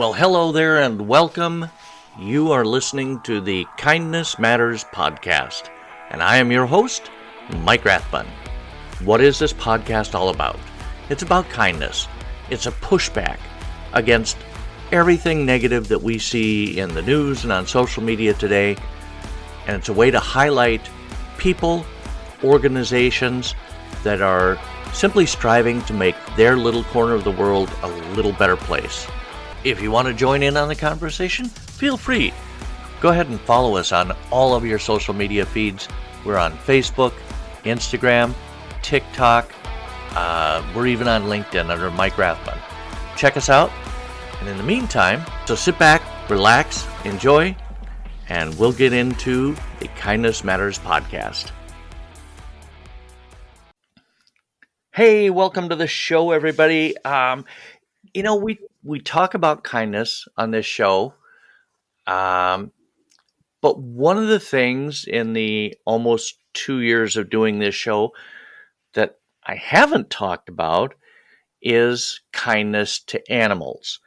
Well, hello there and welcome. You are listening to the Kindness Matters podcast, and I am your host, Mike Rathbun. What is this podcast all about? It's about kindness. It's a pushback against everything negative that we see in the news and on social media today, and it's a way to highlight people, organizations that are simply striving to make their little corner of the world a little better place. If you want to join in on the conversation, feel free. Go ahead and follow us on all of your social media feeds. We're on Facebook, Instagram, TikTok. We're even on LinkedIn under Mike Rathbun. Check us out. And in the meantime, so sit back, relax, enjoy, and we'll get into the Kindness Matters podcast. Hey, welcome to the show, everybody. We talk about kindness on this show, but one of the things in the almost 2 years of doing this show that I haven't talked about is kindness to animals.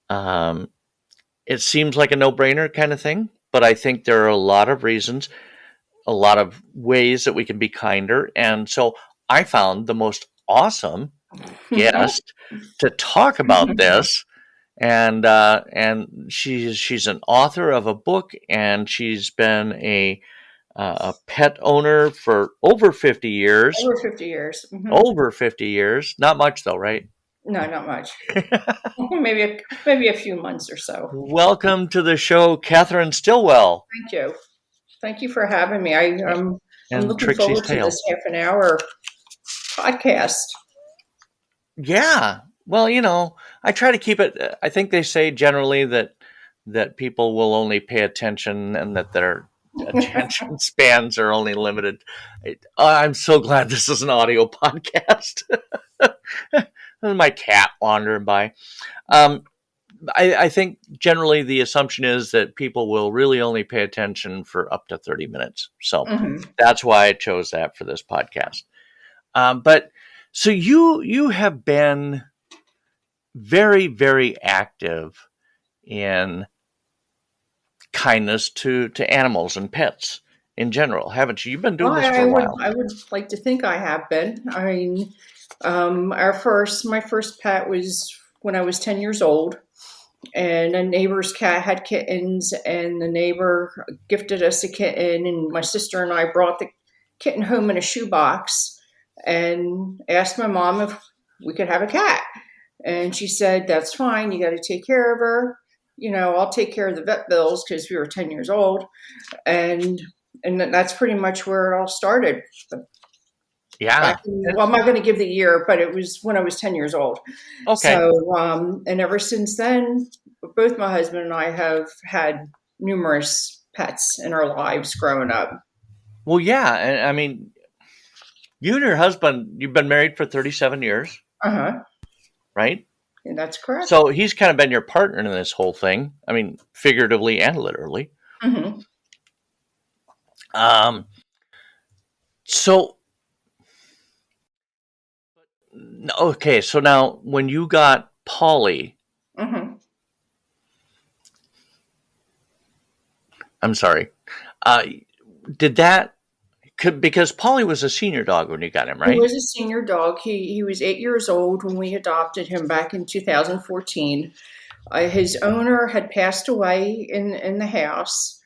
It seems like a no-brainer kind of thing, but I think there are a lot of reasons, a lot of ways that we can be kinder, and so I found the most awesome guest to talk about this, and she's an author of a book, and she's been a pet owner for over 50 years. Over 50 years. Mm-hmm. Over 50 years. Not much though, right? No, not much. maybe a few months or so. Welcome to the show, Catherine Stillwell. Thank you. Thank you for having me. I'm looking Trixie's forward to this half an hour podcast. Yeah. Well, I try to keep it. I think they say generally that people will only pay attention and that their attention spans are only limited. I'm so glad this is an audio podcast. My cat wandering by. I think generally the assumption is that people will really only pay attention for up to 30 minutes. So That's why I chose that for this podcast. So you have been very, very active in kindness to animals and pets in general, haven't you? You've been doing this for a while. I would like to think I have been. I mean, my first pet was when I was 10 years old, and a neighbor's cat had kittens, and the neighbor gifted us a kitten, and my sister and I brought the kitten home in a shoebox and asked my mom if we could have a cat. And she said, that's fine. You got to take care of her. I'll take care of the vet bills, because we were 10 years old. And that's pretty much where it all started. Yeah. I'm not going to give the year, but it was when I was 10 years old. Okay. So, and ever since then, both my husband and I have had numerous pets in our lives growing up. Well, yeah. And I mean, you and your husband, you've been married for 37 years. Uh-huh. Right? And that's correct. So he's kind of been your partner in this whole thing. I mean, figuratively and literally. Mm-hmm. Okay. So now when you got Polly, I'm sorry. Did that, because Polly was a senior dog when you got him, right? He was a senior dog. He was 8 years old when we adopted him back in 2014. His owner had passed away in the house,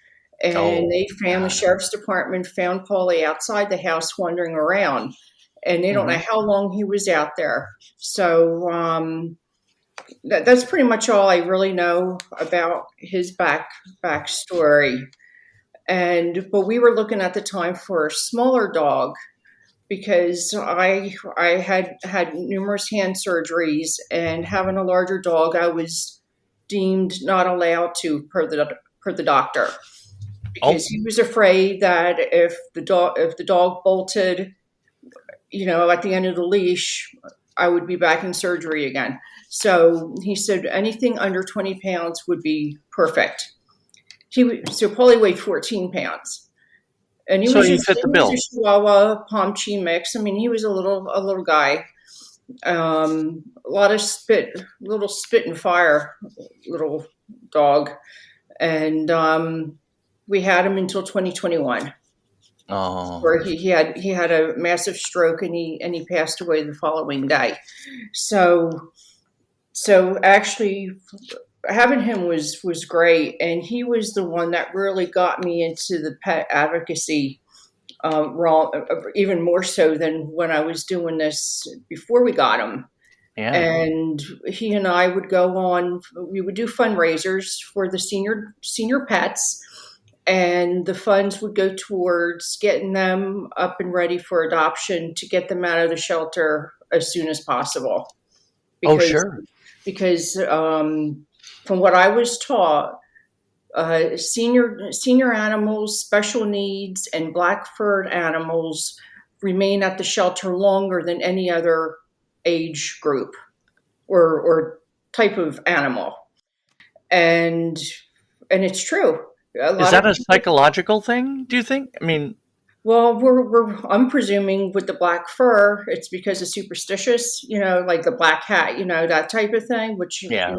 and the sheriff's department found Polly outside the house wandering around, and they don't know how long he was out there. So that's pretty much all I really know about his backstory. But we were looking at the time for a smaller dog, because I had numerous hand surgeries, and having a larger dog, I was deemed not allowed to per the doctor, because he was afraid that if the dog bolted, at the end of the leash, I would be back in surgery again. So he said anything under 20 pounds would be perfect. So Polly weighed 14 pounds. And he fit the bill. He was a Chihuahua Pomchi mix. I mean, he was a little guy. A lot of little spit and fire, little dog, and we had him until 2021, Oh, where he had a massive stroke and he passed away the following day. So actually, having him was great, and he was the one that really got me into the pet advocacy, even more so than when I was doing this before we got him. yeah. And he and I would go on. We would do fundraisers for the senior pets, and the funds would go towards getting them up and ready for adoption to get them out of the shelter as soon as possible. Oh, Because sure. from what I was taught, senior animals, special needs, and black furred animals remain at the shelter longer than any other age group or type of animal, and it's true. A Is lot of that a people. psychological thing, do you think? I mean, Well, I'm presuming with the black fur, it's because of superstitious, like the black hat, that type of thing. Which yeah.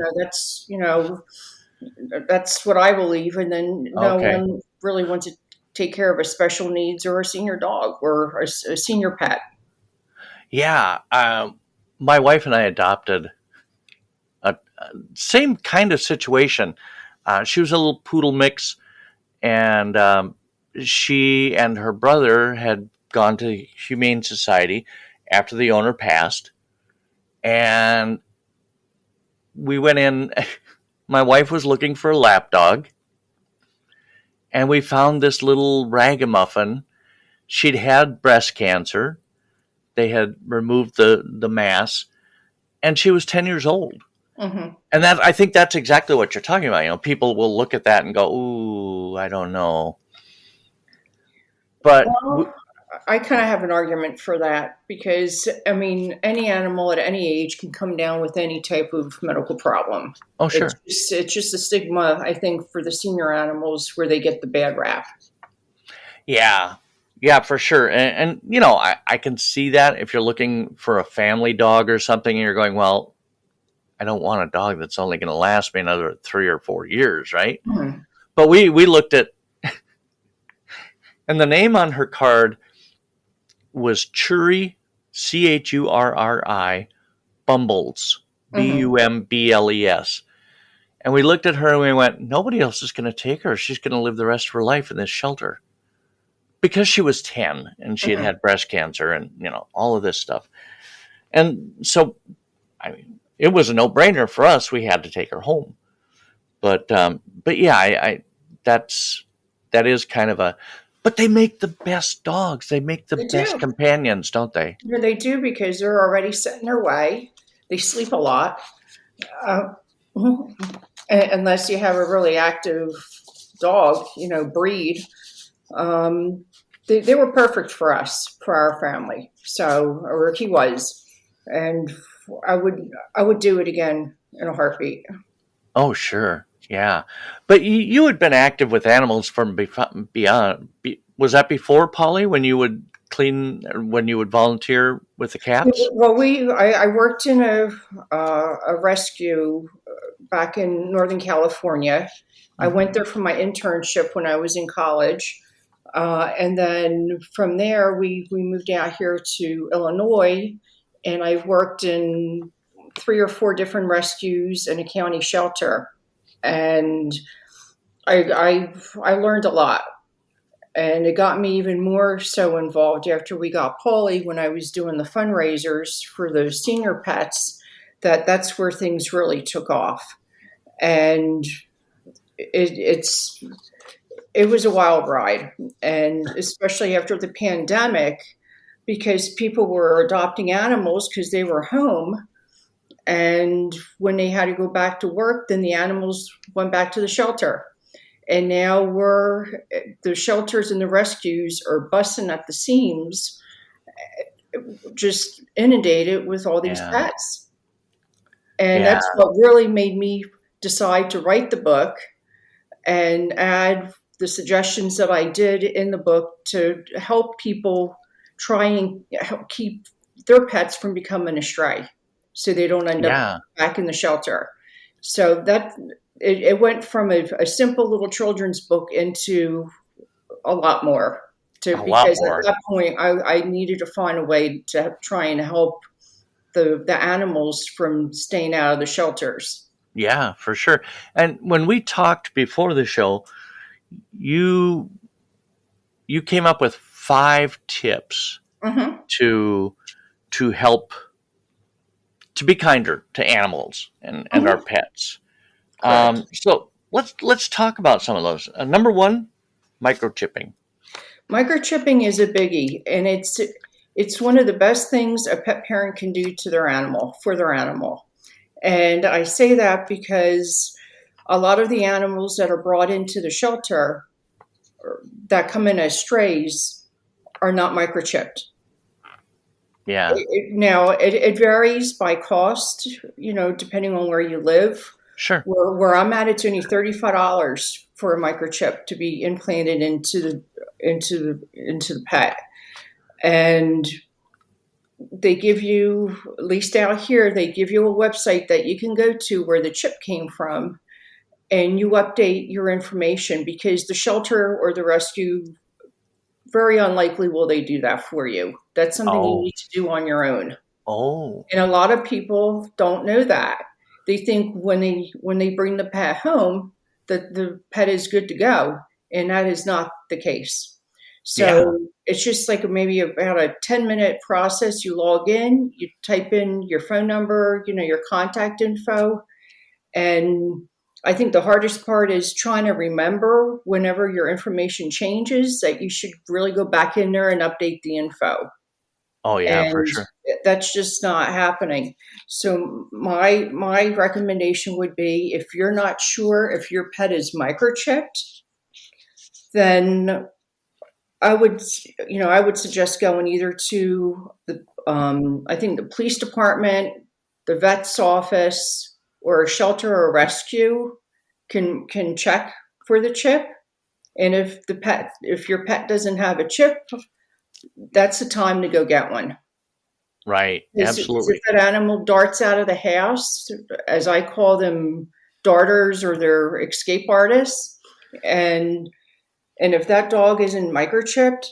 that's what I believe. And then no Okay. one really wants to take care of a special needs or a senior dog or a senior pet. Yeah. My wife and I adopted a same kind of situation. She was a little poodle mix, and she and her brother had gone to Humane Society after the owner passed, and we went in. My wife was looking for a lap dog, and we found this little ragamuffin. She'd had breast cancer. They had removed the mass, and she was 10 years old. Hmm. And that, I think that's exactly what you're talking about. People will look at that and go, "Ooh, I don't know." But Well, I kind of have an argument for that because, I mean, any animal at any age can come down with any type of medical problem. oh, It's sure, just, it's just a stigma, I think, for the senior animals where they get the bad rap. yeah, yeah, for sure. And I can see that if you're looking for a family dog or something, and you're going, "Well, I don't want a dog that's only going to last me another 3 or 4 years, right?" Hmm. But we looked at, and the name on her card was Churi, Churri, Bumbles, Hmm. Bumbles. And we looked at her and we went, nobody else is going to take her. She's going to live the rest of her life in this shelter. Because she was 10 and she had Hmm. had breast cancer and, all of this stuff. And so, I mean, it was a no brainer for us. We had to take her home. But yeah, that is kind of but they make the best dogs. They make the They best do. companions, don't they? Yeah, they do because they're already set in their way. They sleep a lot. Uh, Unless you have a really active dog, breed. Um, they were perfect for us, for our family. So, or he was, and I would I would do it again in a heartbeat. Oh, sure. Yeah. But you had been active with animals from beyond. Was that before, Polly, when you would when you would volunteer with the cats? Well, I worked in a rescue back in Northern California. I Mhm. went there for my internship when I was in college. And then from there, we moved out here to Illinois, and I've worked in 3 or 4 different rescues and a county shelter. And I learned a lot. And it got me even more so involved after we got Polly when I was doing the fundraisers for those senior pets. That's where things really took off. And it's it was a wild ride, and especially after the pandemic, because people were adopting animals because they were home, and when they had to go back to work, then the animals went back to the shelter. And now the shelters and the rescues are busting at the seams, just inundated with all these Yeah. pets. And Yeah. that's what really made me decide to write the book and add the suggestions that I did in the book to help people try and help keep their pets from becoming a stray, so they don't end up Yeah. back in the shelter. So it went from a simple little children's book into a lot more. A lot Because at more. that point I needed to find a way to try and help the animals from staying out of the shelters. Yeah, for sure. And when we talked before the show, you you came up with 5 tips Hmm. to help to be kinder to animals and our Hmm. pets. Correct. So let's talk about some of those. Number one, microchipping. Microchipping is a biggie, and it's one of the best things a pet parent can do to their animal for their animal. And I say that because a lot of the animals that are brought into the shelter that come in as strays are not microchipped. Yeah, Now it varies by cost, depending on where you live. sure. Where I'm at, it's only $35 for a microchip to be implanted into the pet, and they give you, at least out here, they give you a website that you can go to where the chip came from, and you update your information because the shelter or the rescue, very unlikely will they do that for you. That's something you Oh, need to do on your own. oh, And a lot of people don't know that. They think when they bring the pet home that the pet is good to go, and that is not the case. yeah. So it's just like maybe about a 10-minute process. You log in, you type in your phone number, your contact info, and I think the hardest part is trying to remember whenever your information changes that you should really go back in there and update the info, Oh, yeah, for and sure. that's just not happening. So my recommendation would be, if you're not sure if your pet is microchipped, then I would suggest going either to the I think the police department, the vet's office, or a shelter or rescue can check for the chip. And if your pet doesn't have a chip, that's the time to go get one. Right, Because if absolutely. that animal darts out of the house, as I call them, darters, or they're escape artists, and if that dog isn't microchipped,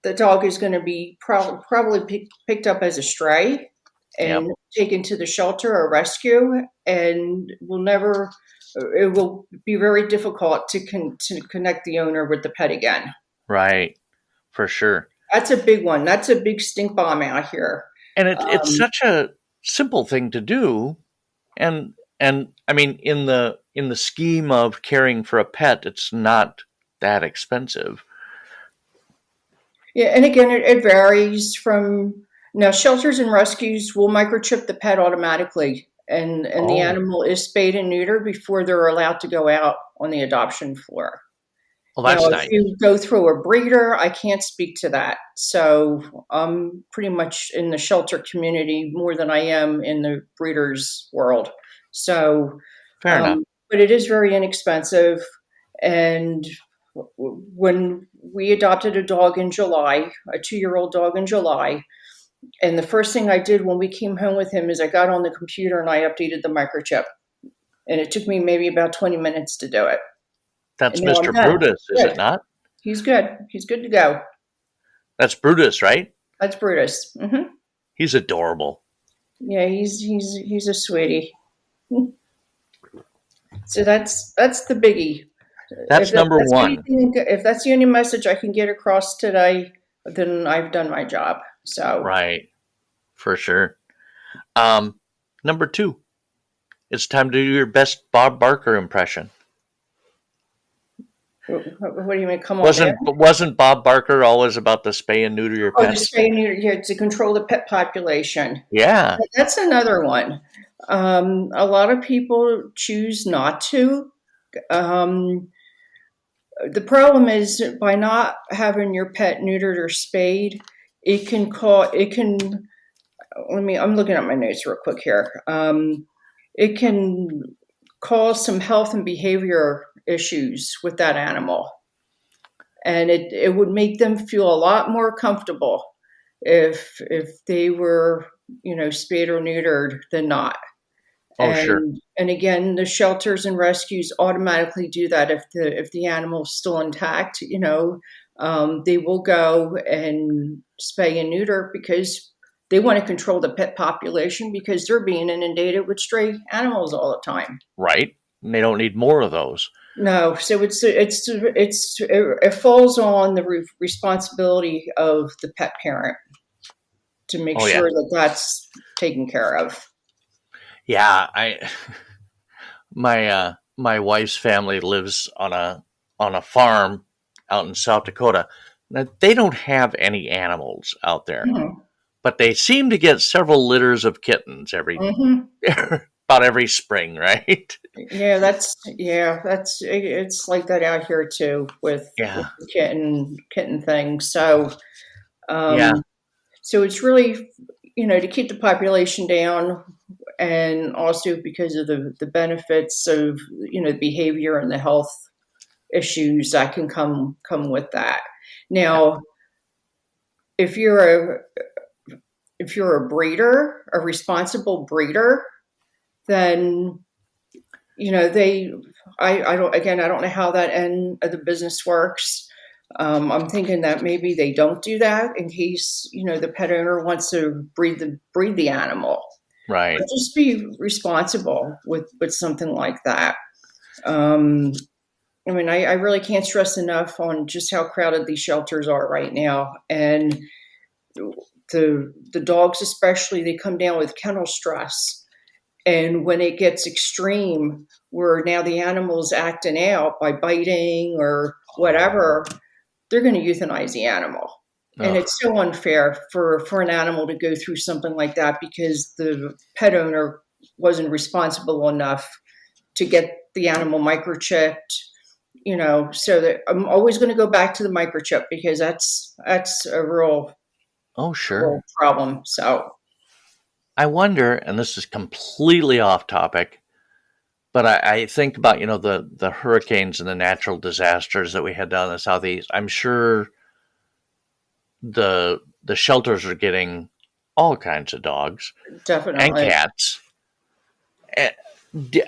the dog is going to be probably picked up as a stray Yep. and taken to the shelter or rescue, and will never. It will be very difficult to connect the owner with the pet again. Right, for sure. That's a big one. That's a big stink bomb out here. And it's Um, such a simple thing to do, and I mean, in the scheme of caring for a pet, it's not that expensive. Yeah, and again, it varies from, now, shelters and rescues will microchip the pet automatically, and the Oh, animal is spayed and neutered before they're allowed to go out on the adoption floor. well, Now, that's if nice. you go through a breeder, I can't speak to that. So I'm pretty much in the shelter community more than I am in the breeders world. So, Fair enough. but it is very inexpensive. And when we adopted a dog in July, a 2-year-old dog in July, and the first thing I did when we came home with him is I got on the computer and I updated the microchip. And it took me maybe about 20 minutes to do it. That's And now I'm Mr. done. Brutus, is it Good. not? He's good. He's good to go. That's Brutus, right? That's Brutus. He's adorable. Yeah, he's a sweetie. So that's the biggie. That's number one. If that's the only message I can get across today, then I've done my job. So Right, for sure. Um, Number two, it's time to do your best Bob Barker impression. what do you mean? Come on, man. Wasn't Bob Barker always about the spay and neuter your Oh, the pets? spay and neuter here to control the pet population. Yeah. That's another one. A lot of people choose not to. Um, the problem is, by not having your pet neutered or spayed, it can, I'm looking at my notes real quick here. It can cause some health and behavior issues with that animal. And it would make them feel a lot more comfortable if they were, spayed or neutered than not. Oh, sure. And again, the shelters and rescues automatically do that if the animal's still intact. They will go and spay and neuter because they want to control the pet population because they're being inundated with stray animals all the time. Right. And they don't need more of those. No, so it falls on the responsibility of the pet parent to make Oh, yeah. sure that that's taken care of. Yeah. My wife's family lives on a farm out in South Dakota. Now, they don't have any animals out there, Mm-hmm. but they seem to get several litters of kittens Mm-hmm. about every spring, right? It's like that out here too with Yeah. the kitten thing. So Yeah. um, so it's really to keep the population down, and also because of the benefits of the behavior and the health issues that can come with that. Now, if you're a breeder, a responsible breeder, then they I don't again I don't know how that end of the business works. I'm thinking that maybe they don't do that in case the pet owner wants to breed the animal, but Right. just be responsible with something like that. um, I mean, I really can't stress enough on just how crowded these shelters are right now, and the dogs especially, they come down with kennel stress. And when it gets extreme, where now the animal's acting out by biting or whatever, they're going to euthanize the animal. And Ugh. it's so unfair for an animal to go through something like that because the pet owner wasn't responsible enough to get the animal microchipped. So that I'm always going to go back to the microchip because that's a Oh, real sure. problem. So I wonder, and this is completely off topic, but I think about the hurricanes and the natural disasters that we had down in the southeast. I'm sure the shelters are getting all kinds of dogs and definitely. cats. Eh, d-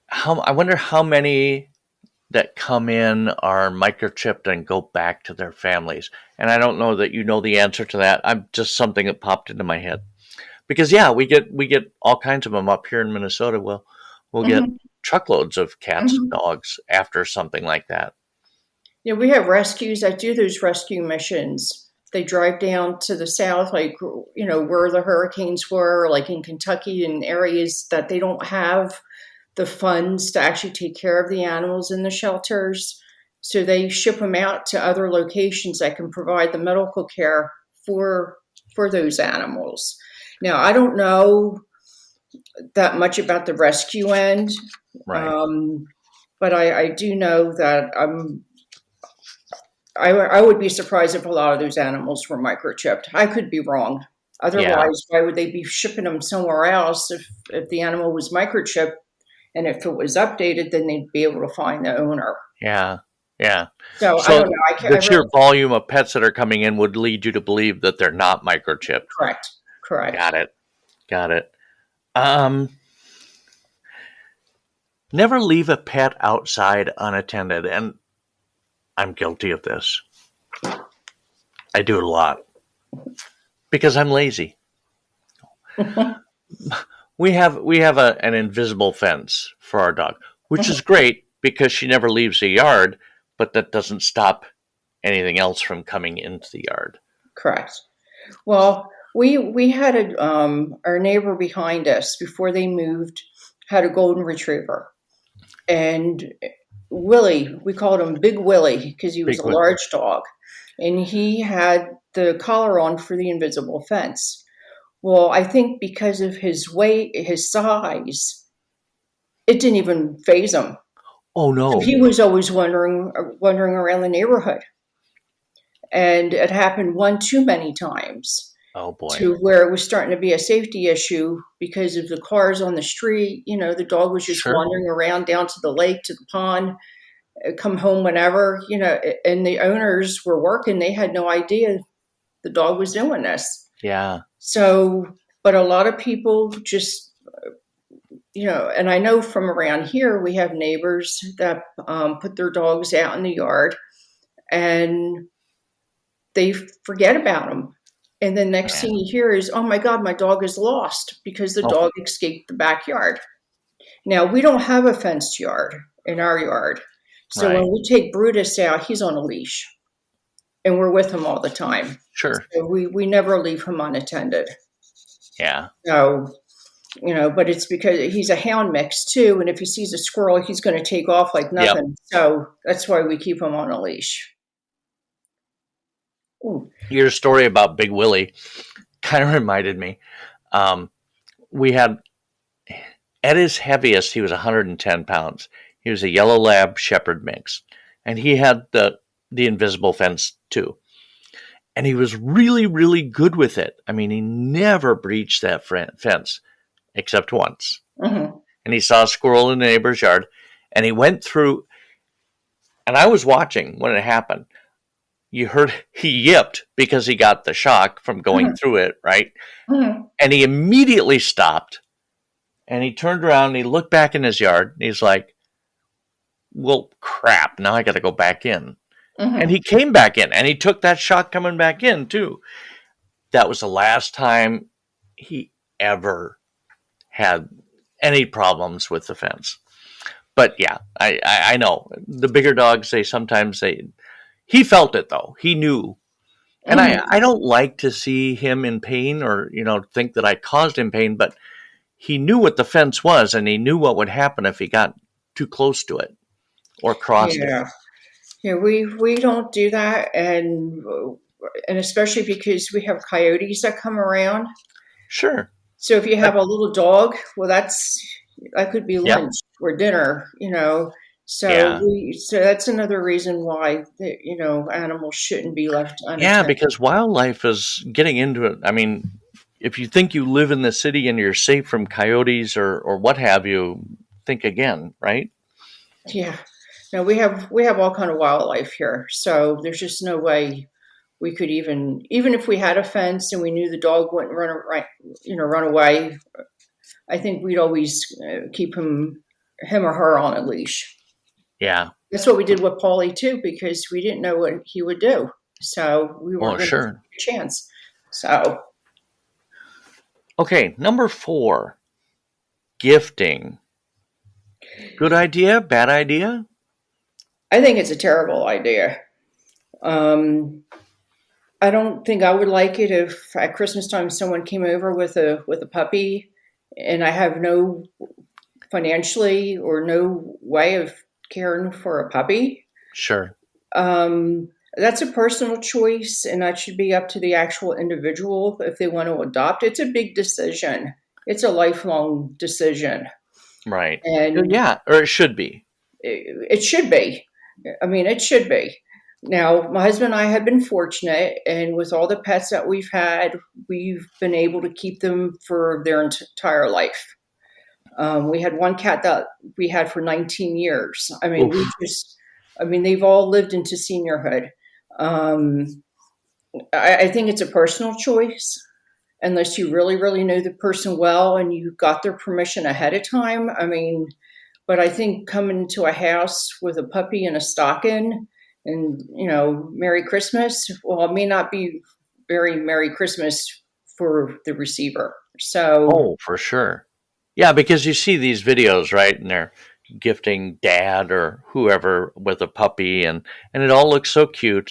How I wonder how many that come in are microchipped and go back to their families. And I don't know that you know the answer to that. I'm just something that popped into my head. Because yeah, we get all kinds of them up here in Minnesota. We'll get Hmm. truckloads of cats and Hmm. dogs after something like that. Yeah, we have rescues that do those rescue missions. They drive down to the south, like, where the hurricanes were, like in Kentucky and areas that they don't have the funds to actually take care of the animals in the shelters. So they ship them out to other locations that can provide the medical care for those animals. Now, I don't know that much about the rescue end, Right. um, but I do know that I would be surprised if a lot of those animals were microchipped. I could be wrong. Yeah. Otherwise, why would they be shipping them somewhere else if the animal was microchipped and if it was updated, then they'd be able to find the owner. Yeah. Yeah. So I So don't know. I the sheer really volume of pets that are coming in would lead you to believe that they're not microchipped. correct, correct. Got it. Got it. Um, Never leave a pet outside unattended, and I'm guilty of this. I do it a lot because I'm lazy. We have an invisible fence for our dog, which is great because she never leaves the yard, but that doesn't stop anything else from coming into the yard. Correct. Well, we had our neighbor behind us before they moved had a golden retriever, and Willie, we called him Big Willie because he was Big a one. large dog, and he had the collar on for the invisible fence. Well, I think because of his weight, his size, it didn't even phase him. Oh So no. he was always wandering around the neighborhood, and it happened one too many times Oh boy. to where it was starting to be a safety issue because of the cars on the street. The dog was just Sure. wandering around down to the lake, to the pond, come home whenever, and the owners were working. They had no idea the dog was doing this. Yeah. So, but a lot of people just, and I know from around here, we have neighbors that put their dogs out in the yard and they forget about them. And the next Man. thing you hear is, oh my God, my dog is lost because the Oh, dog escaped the backyard. Now, we don't have a fenced yard in our yard. So right. when we take Brutus out, he's on a leash and we're with him all the time. Sure. So we never leave him unattended. Yeah. So, but it's because he's a hound mix too. And if he sees a squirrel, he's going to take off like Yep. nothing. So that's why we keep him on a leash. Ooh. Your story about Big Willie kind of reminded me. We had, at his heaviest, he was 110 pounds. He was a yellow lab shepherd mix. And he had the invisible fence too. And he was really, really good with it. I mean, he never breached that fence except once. Mm-hmm. And he saw a squirrel in the neighbor's yard. And he went through, and I was watching when it happened. You heard he yipped because he got the shock from going Mm-hmm. through it, right? Mm-hmm. And he immediately stopped. And he turned around and he looked back in his yard. And he's like, well, crap, now I got to go back in. Mm-hmm. And he came back in, and he took that shot coming back in, too. That was the last time he ever had any problems with the fence. But, yeah, I know. The bigger dogs, he felt it, though. He knew. And Mm-hmm. I don't like to see him in pain or, think that I caused him pain, but he knew what the fence was, and he knew what would happen if he got too close to it or crossed it. Yeah, we don't do that, and especially because we have coyotes that come around. Sure. So if you have a little dog, well, that could be Yep. lunch or dinner, So Yeah. so that's another reason why animals shouldn't be left Yeah, unattended. because wildlife is getting into it. I mean, if you think you live in the city and you're safe from coyotes or what have you, think again, right? Yeah. No, we have all kind of wildlife here, so there's just no way we could even if we had a fence and we knew the dog wouldn't run away. I think we'd always keep him or her on a leash. Yeah. That's what we did with Paulie too, because we didn't know what he would do, so we weren't going to take a chance. So, okay, number 4, gifting. Good idea? Bad idea? I think it's a terrible idea. I don't think I would like it if at Christmas time someone came over with a puppy, and I have no financially or no way of caring for a puppy. Sure. That's a personal choice, and that should be up to the actual individual if they want to adopt. It's a big decision. It's a lifelong decision. Right. And yeah, or it should be. It should be. I mean, it should be. Now, my husband and I have been fortunate, and with all the pets that we've had, we've been able to keep them for their entire life. We had one cat that we had for 19 years. I mean, they've all lived into seniorhood. I think it's a personal choice, unless you really, really know the person well and you got their permission ahead of time. I mean, but I think coming into a house with a puppy and a stocking and, Merry Christmas, well, it may not be very Merry Christmas for the receiver. So, oh, for sure. Yeah, because you see these videos, right? And they're gifting dad or whoever with a puppy, and it all looks so cute.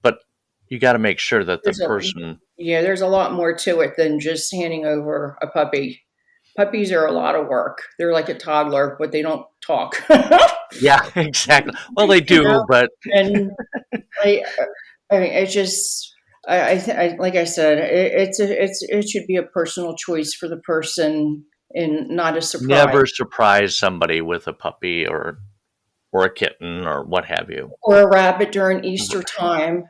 But you got to make sure that the person. There's a lot more to it than just handing over a puppy. Puppies are a lot of work. They're like a toddler, but they don't talk. Yeah, exactly. Well, they do, but and it's just. Like I said, it should be a personal choice for the person and not a surprise. Never surprise somebody with a puppy or a kitten or what have you. Or a rabbit during Easter time.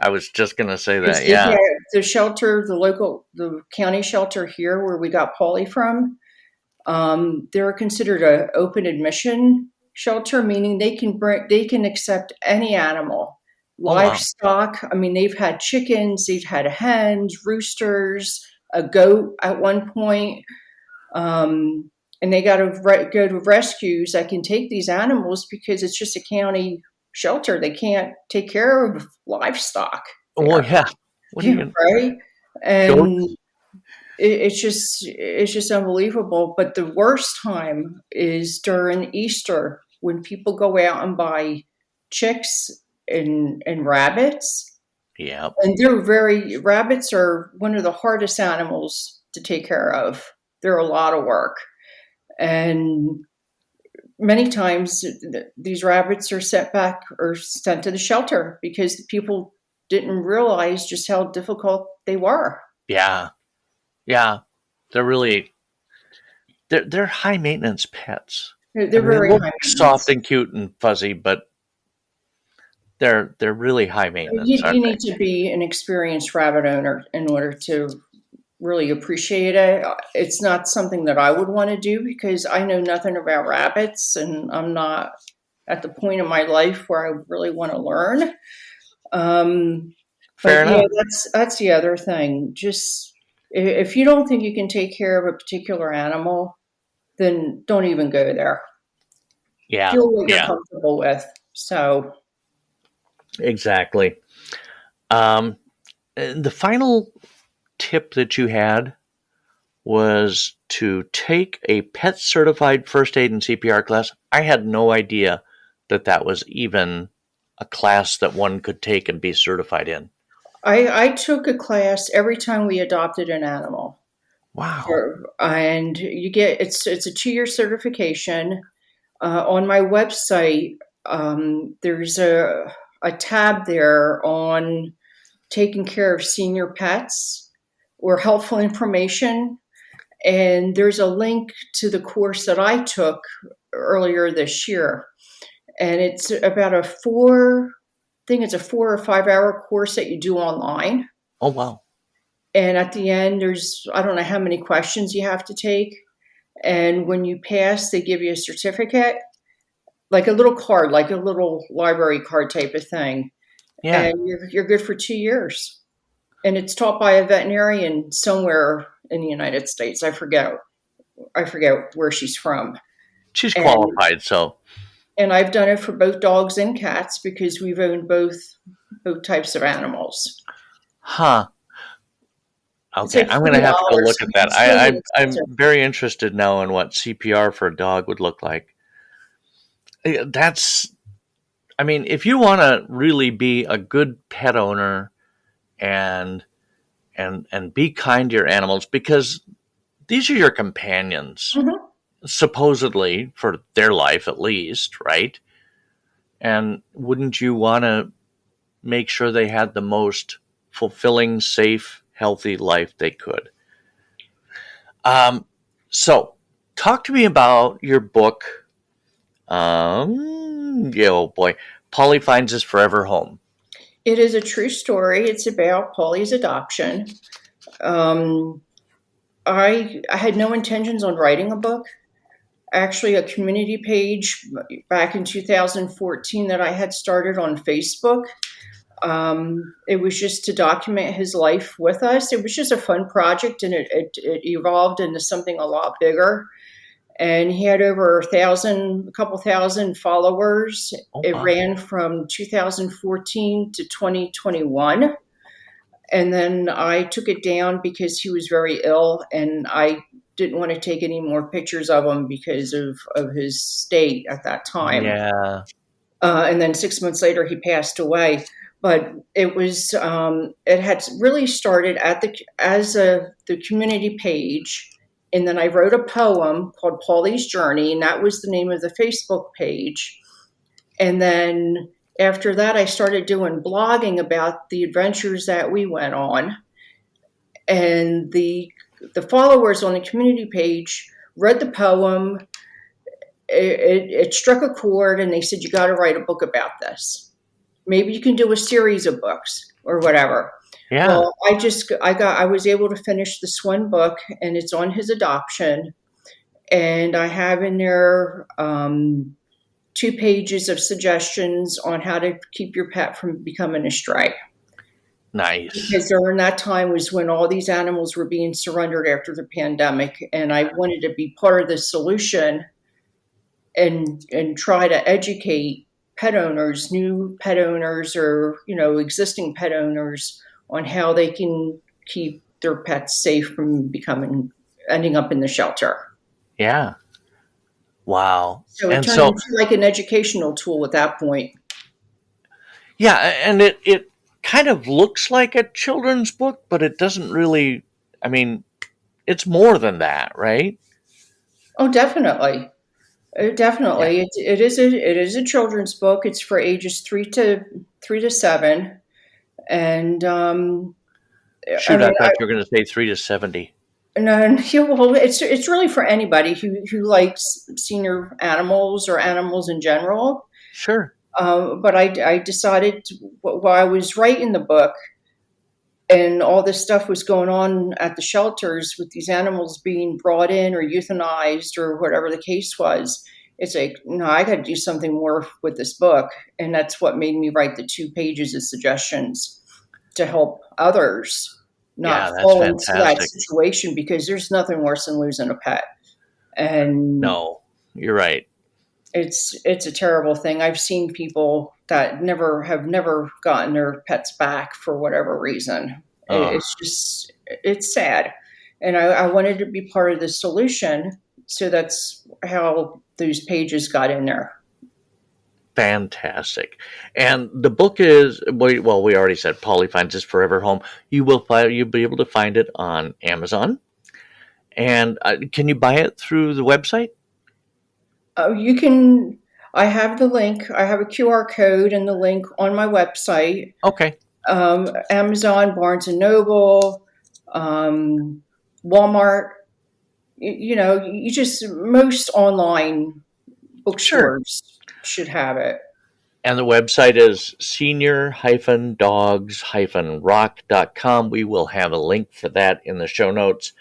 I was just going to say that, yeah. The shelter, the county shelter here where we got Paulie from, they're considered an open admission shelter, meaning they can accept any animal Oh, wow. livestock. I mean, they've had chickens, they've had hens, roosters, a goat at one point. And they got to go to rescues that can take these animals because it's just a county shelter. They can't take care of livestock Well, there, yeah. What are you going right? And goats? it's just unbelievable. But the worst time is during Easter when people go out and buy chicks and rabbits. Yeah. And rabbits are one of the hardest animals to take care of. They're a lot of work. And many times these rabbits are sent back or sent to the shelter because the people didn't realize just how difficult they were. Yeah. Yeah. They're really they're high maintenance pets. I They're mean, they very look high soft maintenance. and cute and fuzzy, but they're really high maintenance, You aren't they? need to be an experienced rabbit owner in order to really appreciate it. It's not something that I would want to do because I know nothing about rabbits and I'm not at the point in my life where I really want to learn. Um, Fair but yeah, enough. that's the other thing. Just if you don't think you can take care of a particular animal, then don't even go there. Yeah. Do what you're Yeah. comfortable with. So Exactly. Um, and the final tip that you had was to take a pet certified first aid and CPR class. I had no idea that that was even a class that one could take and be certified in. I took a class every time we adopted an animal. Wow. And you get it's a 2 year certification. On my website, there's a tab there on taking care of senior pets or helpful information. And there's a link to the course that I took earlier this year. And it's about I think it's a 4 or 5 hour course that you do online. Oh, wow. And at the end, there's, I don't know how many questions you have to take. And when you pass, they give you a certificate, like a little card, like a little library card type of thing. Yeah. And you're good for 2 years. And it's taught by a veterinarian somewhere in the United States. I forget where she's from. She's And qualified, so. I've done it for both dogs and cats because we've owned both types of animals. Huh. It's Okay, like I'm going to have to go $20. look I at mean, that. it's really I'm expensive. very interested now in what CPR for a dog would look like. That's, I mean, if you want to really be a good pet owner and and be kind to your animals, because these are your companions, Mhm. supposedly for their life at least, right? And wouldn't you want to make sure they had the most fulfilling, safe, healthy life they could? Um, so, talk to me about your book. Yeah, oh boy, Polly finds his forever home. It is a true story. It's about Paulie's adoption. Um, I had no intentions on writing a book. Actually, a community page back in 2014 that I had started on Facebook. It was just to document his life with us. It was just a fun project, and it evolved into something a lot bigger. And he had over a couple thousand followers. Oh It wow, ran from 2014 to 2021. And then I took it down because he was very ill, and I didn't want to take any more pictures of him because of his state at that time. yeah, And then 6 months later, he passed away. But it had really started at the community page, and then I wrote a poem called Paulie's Journey, and that was the name of the Facebook page. And then after that, I started doing blogging about the adventures that we went on, and the followers on the community page read the poem. It struck a chord, and they said, "You got to write a book about this. Maybe you can do a series of books or whatever." yeah. Well, I was able to finish this one book, and it's on his adoption. And I have in there 2 pages of suggestions on how to keep your pet from becoming a stray. Nice. Because during that time was when all these animals were being surrendered after the pandemic, and I wanted to be part of the solution and try to educate pet owners, new pet owners, or existing pet owners, on how they can keep their pets safe from ending up in the shelter. Yeah. Wow. So it turned into like an educational tool at that point. Yeah, and it kind of looks like a children's book, but it doesn't really. I mean, it's more than that, right? Oh, definitely. Definitely, Yeah. it is a children's book. It's for ages 3 to 7, and Shoot, I thought you were going to say 3 to 70. no, yeah, well, it's really for anybody who likes senior animals or animals in general. Sure. But I decided while I was writing the book, and all this stuff was going on at the shelters with these animals being brought in or euthanized or whatever the case was, it's like, no, I got to do something more with this book. And that's what made me write the 2 pages of suggestions to help others not fall into that situation, because there's nothing worse than losing a pet. And no, you're right. It's a terrible thing. I've seen people that have never gotten their pets back for whatever reason. It's sad. And I wanted to be part of the solution. So that's how those pages got in there. Fantastic. And the book is, well, we already said Polly Finds His Forever Home. You'll be able to find it on Amazon. And can you buy it through the website? You can. I have the link. I have a QR code and the link on my website. Okay. Amazon, Barnes and Noble, Walmart. You just, most online bookstores should have it. And the website is senior-dogs-rock.com. We will have a link for that in the show notes,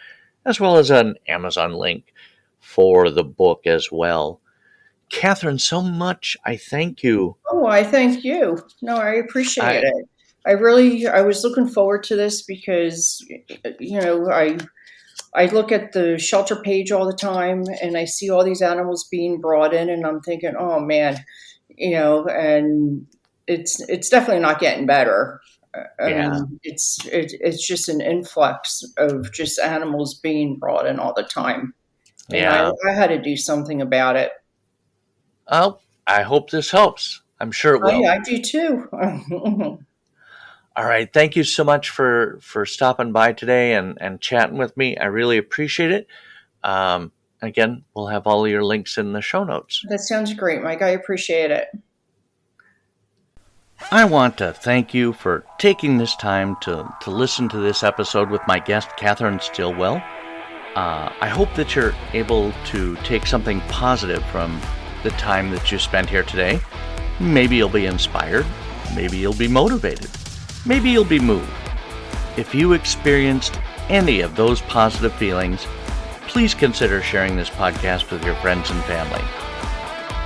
as well as an Amazon link for the book as well. Catherine, so much. I thank you. Oh, I thank you. No, I appreciate it. I was looking forward to this because, I look at the shelter page all the time and I see all these animals being brought in and I'm thinking, oh man, and it's definitely not getting better. Yeah. It's just an influx of just animals being brought in all the time. And yeah. I had to do something about it. Oh, I hope this helps. I'm sure it will. Yeah, I do too. All right. Thank you so much for stopping by today and chatting with me. I really appreciate it. Again, we'll have all of your links in the show notes. That sounds great, Mike. I appreciate it. I want to thank you for taking this time to listen to this episode with my guest, Catherine Stillwell. I hope that you're able to take something positive from the time that you spent here today. Maybe you'll be inspired. Maybe you'll be motivated. Maybe you'll be moved. If you experienced any of those positive feelings, please consider sharing this podcast with your friends and family.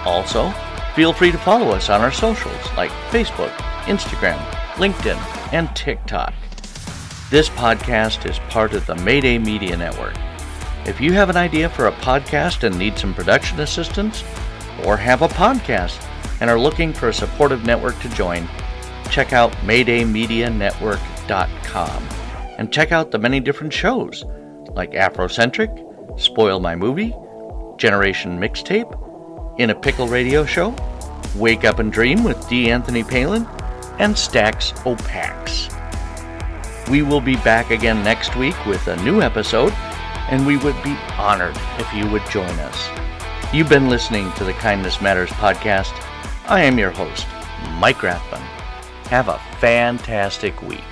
Also, feel free to follow us on our socials like Facebook, Instagram, LinkedIn, and TikTok. This podcast is part of the Mayday Media Network. If you have an idea for a podcast and need some production assistance, or have a podcast and are looking for a supportive network to join, check out MaydayMediaNetwork.com and check out the many different shows like Afrocentric, Spoil My Movie, Generation Mixtape, In a Pickle Radio Show, Wake Up and Dream with D. Anthony Palin, and Stacks Opaques. We will be back again next week with a new episode, and we would be honored if you would join us. You've been listening to the Kindness Matters podcast. I am your host, Mike Rathbun. Have a fantastic week.